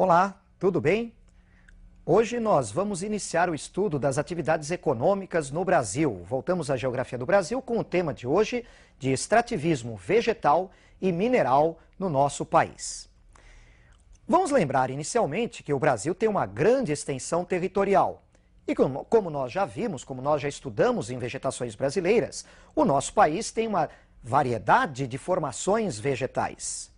Olá, tudo bem? Hoje nós vamos iniciar o estudo das atividades econômicas no Brasil. Voltamos à geografia do Brasil com o tema de hoje de extrativismo vegetal e mineral no nosso país. Vamos lembrar inicialmente que o Brasil tem uma grande extensão territorial. E como nós já vimos, como nós já estudamos em vegetações brasileiras, o nosso país tem uma variedade de formações vegetais.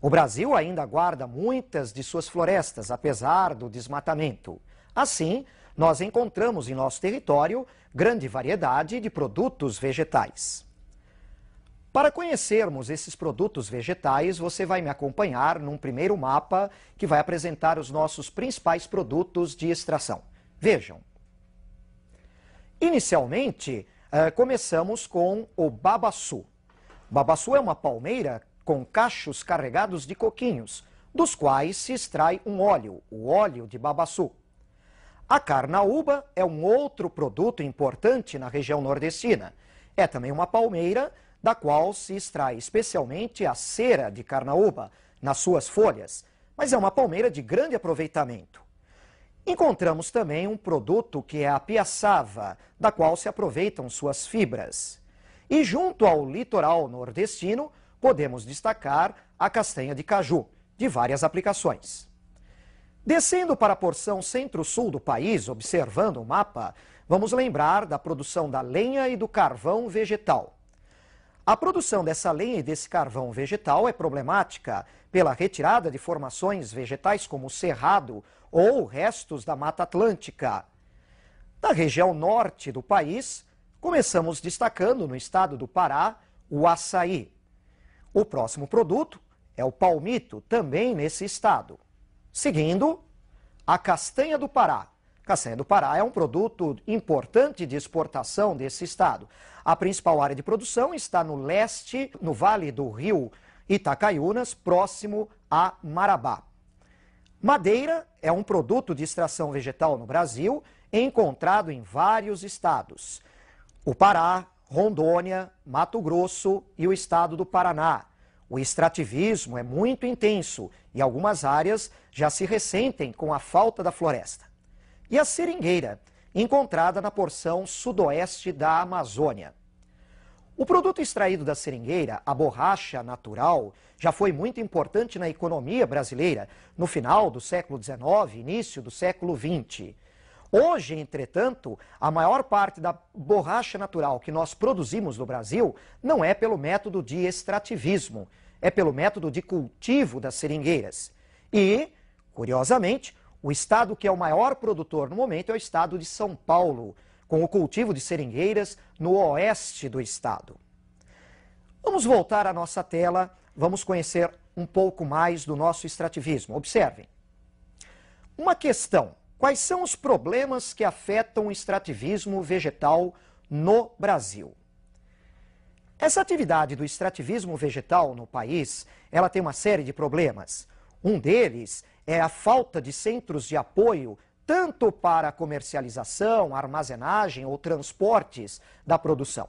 O Brasil ainda guarda muitas de suas florestas, apesar do desmatamento. Assim, nós encontramos em nosso território grande variedade de produtos vegetais. Para conhecermos esses produtos vegetais, você vai me acompanhar num primeiro mapa que vai apresentar os nossos principais produtos de extração. Vejam. Inicialmente, começamos com o babaçu. O babaçu é uma palmeira com cachos carregados de coquinhos, dos quais se extrai um óleo, o óleo de babaçu. A carnaúba é um outro produto importante na região nordestina. É também uma palmeira da qual se extrai especialmente a cera de carnaúba nas suas folhas, mas é uma palmeira de grande aproveitamento. Encontramos também um produto que é a piaçava, da qual se aproveitam suas fibras. E junto ao litoral nordestino, podemos destacar a castanha de caju, de várias aplicações. Descendo para a porção centro-sul do país, observando o mapa, vamos lembrar da produção da lenha e do carvão vegetal. A produção dessa lenha e desse carvão vegetal é problemática pela retirada de formações vegetais como o cerrado ou restos da Mata Atlântica. Da região norte do país, começamos destacando no estado do Pará o açaí. O próximo produto é o palmito, também nesse estado. Seguindo, a castanha do Pará. A castanha do Pará é um produto importante de exportação desse estado. A principal área de produção está no leste, no vale do rio Itacaiunas, próximo a Marabá. Madeira é um produto de extração vegetal no Brasil, encontrado em vários estados. O Pará, Rondônia, Mato Grosso e o estado do Paraná. O extrativismo é muito intenso e algumas áreas já se ressentem com a falta da floresta. E a seringueira, encontrada na porção sudoeste da Amazônia. O produto extraído da seringueira, a borracha natural, já foi muito importante na economia brasileira no final do século XIX, início do século XX. Hoje, entretanto, a maior parte da borracha natural que nós produzimos no Brasil não é pelo método de extrativismo, é pelo método de cultivo das seringueiras. E, curiosamente, o estado que é o maior produtor no momento é o estado de São Paulo, com o cultivo de seringueiras no oeste do estado. Vamos voltar à nossa tela, vamos conhecer um pouco mais do nosso extrativismo. Observem. Uma questão. Quais são os problemas que afetam o extrativismo vegetal no Brasil? Essa atividade do extrativismo vegetal no país, ela tem uma série de problemas. Um deles é a falta de centros de apoio, tanto para a comercialização, armazenagem ou transportes da produção.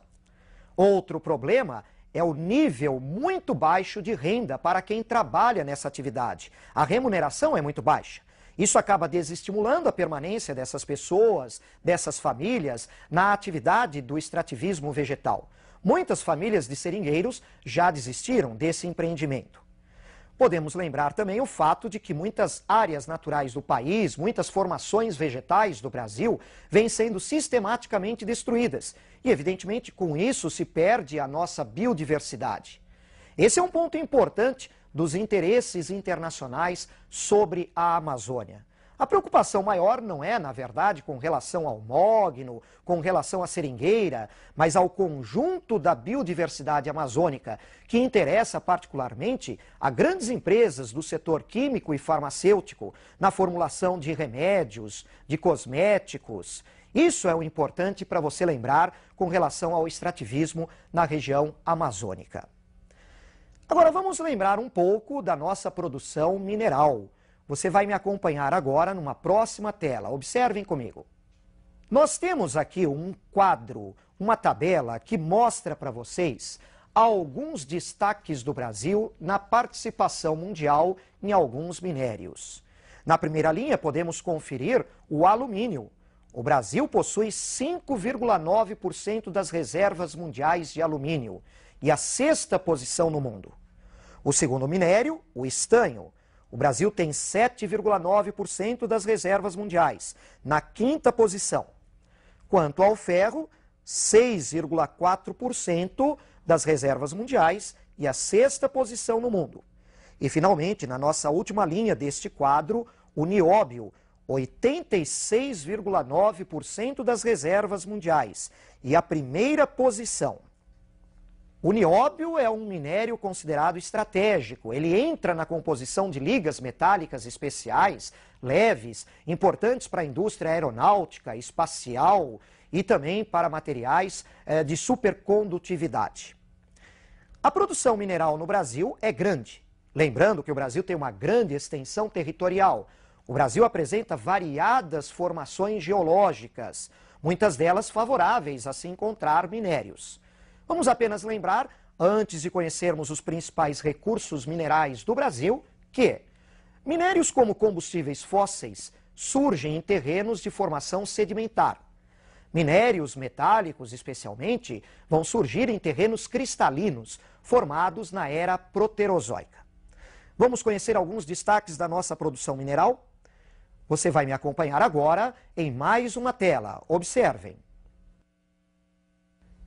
Outro problema é o nível muito baixo de renda para quem trabalha nessa atividade. A remuneração é muito baixa. Isso acaba desestimulando a permanência dessas pessoas, dessas famílias, na atividade do extrativismo vegetal. Muitas famílias de seringueiros já desistiram desse empreendimento. Podemos lembrar também o fato de que muitas áreas naturais do país, muitas formações vegetais do Brasil, vêm sendo sistematicamente destruídas. E, evidentemente, com isso se perde a nossa biodiversidade. Esse é um ponto importante dos interesses internacionais sobre a Amazônia. A preocupação maior não é, na verdade, com relação ao mogno, com relação à seringueira, mas ao conjunto da biodiversidade amazônica, que interessa particularmente a grandes empresas do setor químico e farmacêutico na formulação de remédios, de cosméticos. Isso é o importante para você lembrar com relação ao extrativismo na região amazônica. Agora vamos lembrar um pouco da nossa produção mineral. Você vai me acompanhar agora numa próxima tela. Observem comigo. Nós temos aqui um quadro, uma tabela que mostra para vocês alguns destaques do Brasil na participação mundial em alguns minérios. Na primeira linha, podemos conferir o alumínio. O Brasil possui 5,9% das reservas mundiais de alumínio e a sexta posição no mundo. O segundo minério, o estanho. O Brasil tem 7,9% das reservas mundiais, na quinta posição. Quanto ao ferro, 6,4% das reservas mundiais e a sexta posição no mundo. E, finalmente, na nossa última linha deste quadro, o nióbio, 86,9% das reservas mundiais e a primeira posição. O nióbio é um minério considerado estratégico. Ele entra na composição de ligas metálicas especiais, leves, importantes para a indústria aeronáutica, espacial e também para materiais de supercondutividade. A produção mineral no Brasil é grande. Lembrando que o Brasil tem uma grande extensão territorial. O Brasil apresenta variadas formações geológicas, muitas delas favoráveis a se encontrar minérios. Vamos apenas lembrar, antes de conhecermos os principais recursos minerais do Brasil, que minérios como combustíveis fósseis surgem em terrenos de formação sedimentar. Minérios metálicos, especialmente, vão surgir em terrenos cristalinos, formados na era proterozoica. Vamos conhecer alguns destaques da nossa produção mineral? Você vai me acompanhar agora em mais uma tela. Observem.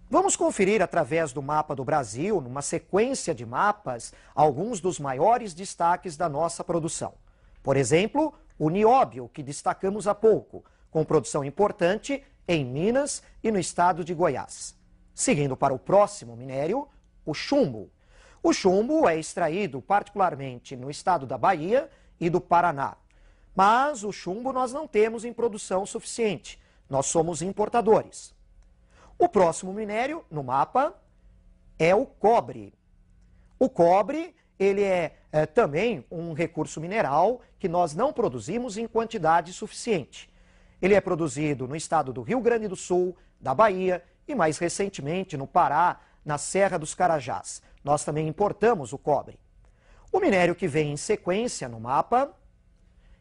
Vamos conferir através do mapa do Brasil, numa sequência de mapas, alguns dos maiores destaques da nossa produção. Por exemplo, o nióbio, que destacamos há pouco, com produção importante em Minas e no estado de Goiás. Seguindo para o próximo minério, o chumbo. O chumbo é extraído particularmente no estado da Bahia e do Paraná. Mas o chumbo nós não temos em produção suficiente. Nós somos importadores. O próximo minério no mapa é o cobre. O cobre, ele é também um recurso mineral que nós não produzimos em quantidade suficiente. Ele é produzido no estado do Rio Grande do Sul, da Bahia e mais recentemente no Pará, na Serra dos Carajás. Nós também importamos o cobre. O minério que vem em sequência no mapa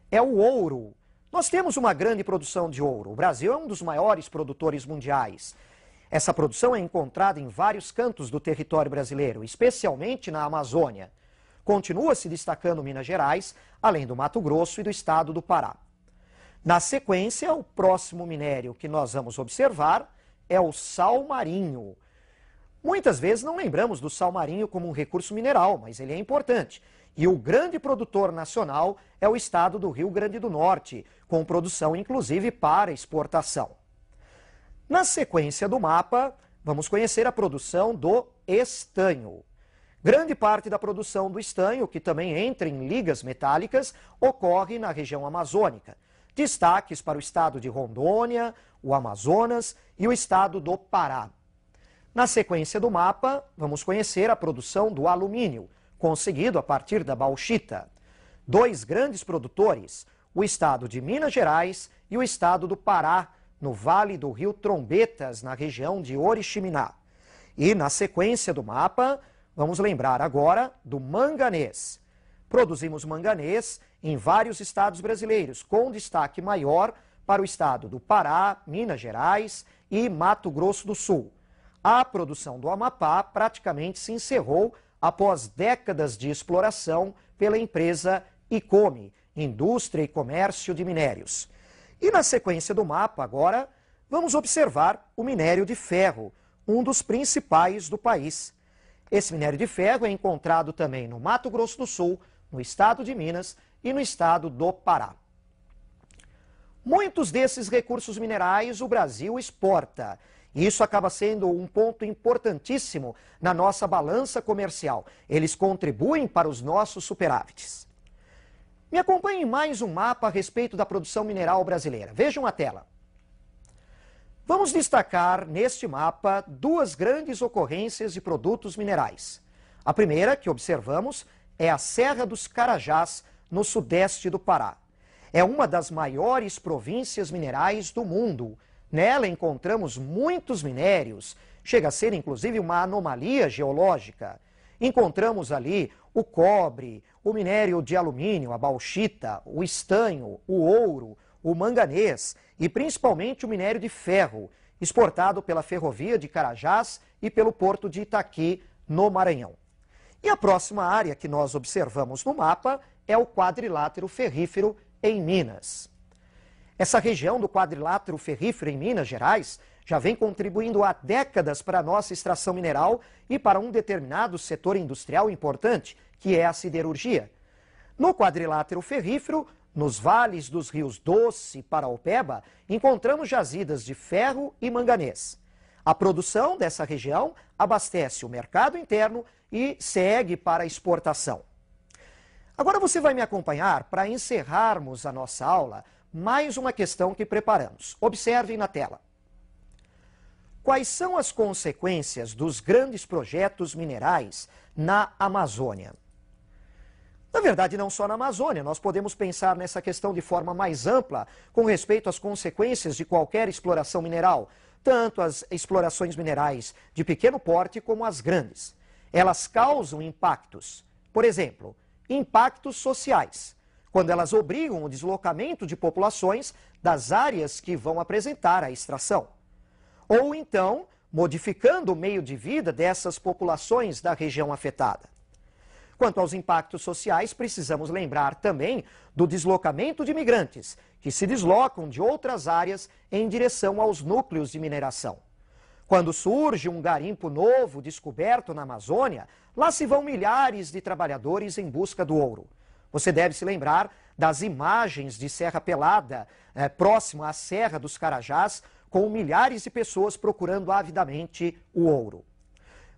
é o ouro. Nós temos uma grande produção de ouro. O Brasil é um dos maiores produtores mundiais. Essa produção é encontrada em vários cantos do território brasileiro, especialmente na Amazônia. Continua se destacando Minas Gerais, além do Mato Grosso e do estado do Pará. Na sequência, o próximo minério que nós vamos observar é o sal marinho. Muitas vezes não lembramos do sal marinho como um recurso mineral, mas ele é importante. E o grande produtor nacional é o estado do Rio Grande do Norte, com produção inclusive para exportação. Na sequência do mapa, vamos conhecer a produção do estanho. Grande parte da produção do estanho, que também entra em ligas metálicas, ocorre na região amazônica. Destaques para o estado de Rondônia, o Amazonas e o estado do Pará. Na sequência do mapa, vamos conhecer a produção do alumínio, conseguido a partir da bauxita. Dois grandes produtores, o estado de Minas Gerais e o estado do Pará, no Vale do Rio Trombetas, na região de Oriximiná. E na sequência do mapa, vamos lembrar agora do manganês. Produzimos manganês em vários estados brasileiros, com destaque maior para o estado do Pará, Minas Gerais e Mato Grosso do Sul. A produção do Amapá praticamente se encerrou após décadas de exploração pela empresa ICOME, Indústria e Comércio de Minérios. E na sequência do mapa, agora, vamos observar o minério de ferro, um dos principais do país. Esse minério de ferro é encontrado também no Mato Grosso do Sul, no estado de Minas e no estado do Pará. Muitos desses recursos minerais o Brasil exporta. E isso acaba sendo um ponto importantíssimo na nossa balança comercial. Eles contribuem para os nossos superávites. Me acompanhe em mais um mapa a respeito da produção mineral brasileira. Vejam a tela. Vamos destacar neste mapa duas grandes ocorrências de produtos minerais. A primeira que observamos é a Serra dos Carajás, no sudeste do Pará. É uma das maiores províncias minerais do mundo. Nela encontramos muitos minérios, chega a ser inclusive uma anomalia geológica. Encontramos ali o cobre, o minério de alumínio, a bauxita, o estanho, o ouro, o manganês e principalmente o minério de ferro, exportado pela ferrovia de Carajás e pelo porto de Itaqui, no Maranhão. E a próxima área que nós observamos no mapa é o quadrilátero ferrífero em Minas. Essa região do quadrilátero ferrífero em Minas Gerais já vem contribuindo há décadas para a nossa extração mineral e para um determinado setor industrial importante, que é a siderurgia. No quadrilátero ferrífero, nos vales dos rios Doce e Paraopeba, encontramos jazidas de ferro e manganês. A produção dessa região abastece o mercado interno e segue para a exportação. Agora você vai me acompanhar para encerrarmos a nossa aula, mais uma questão que preparamos. Observem na tela. Quais são as consequências dos grandes projetos minerais na Amazônia? Na verdade, não só na Amazônia, nós podemos pensar nessa questão de forma mais ampla com respeito às consequências de qualquer exploração mineral, tanto as explorações minerais de pequeno porte como as grandes. Elas causam impactos, por exemplo, impactos sociais, quando elas obrigam o deslocamento de populações das áreas que vão apresentar a extração. Ou então, modificando o meio de vida dessas populações da região afetada. Quanto aos impactos sociais, precisamos lembrar também do deslocamento de imigrantes, que se deslocam de outras áreas em direção aos núcleos de mineração. Quando surge um garimpo novo descoberto na Amazônia, lá se vão milhares de trabalhadores em busca do ouro. Você deve se lembrar das imagens de Serra Pelada, próxima à Serra dos Carajás, com milhares de pessoas procurando avidamente o ouro.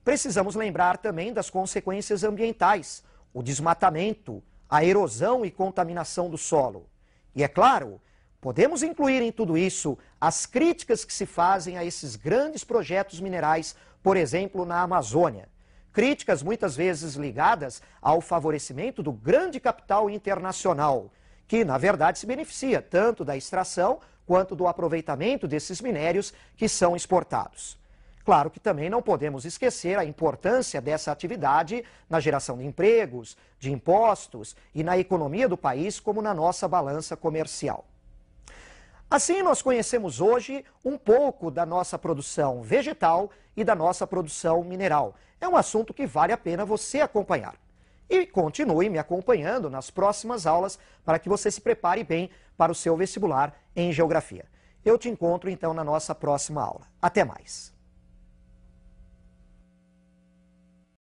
Precisamos lembrar também das consequências ambientais, o desmatamento, a erosão e contaminação do solo. E é claro, podemos incluir em tudo isso as críticas que se fazem a esses grandes projetos minerais, por exemplo, na Amazônia. Críticas muitas vezes ligadas ao favorecimento do grande capital internacional, que na verdade se beneficia tanto da extração quanto do aproveitamento desses minérios que são exportados. Claro que também não podemos esquecer a importância dessa atividade na geração de empregos, de impostos e na economia do país, como na nossa balança comercial. Assim, nós conhecemos hoje um pouco da nossa produção vegetal e da nossa produção mineral. É um assunto que vale a pena você acompanhar. E continue me acompanhando nas próximas aulas para que você se prepare bem para o seu vestibular em Geografia. Eu te encontro então na nossa próxima aula. Até mais!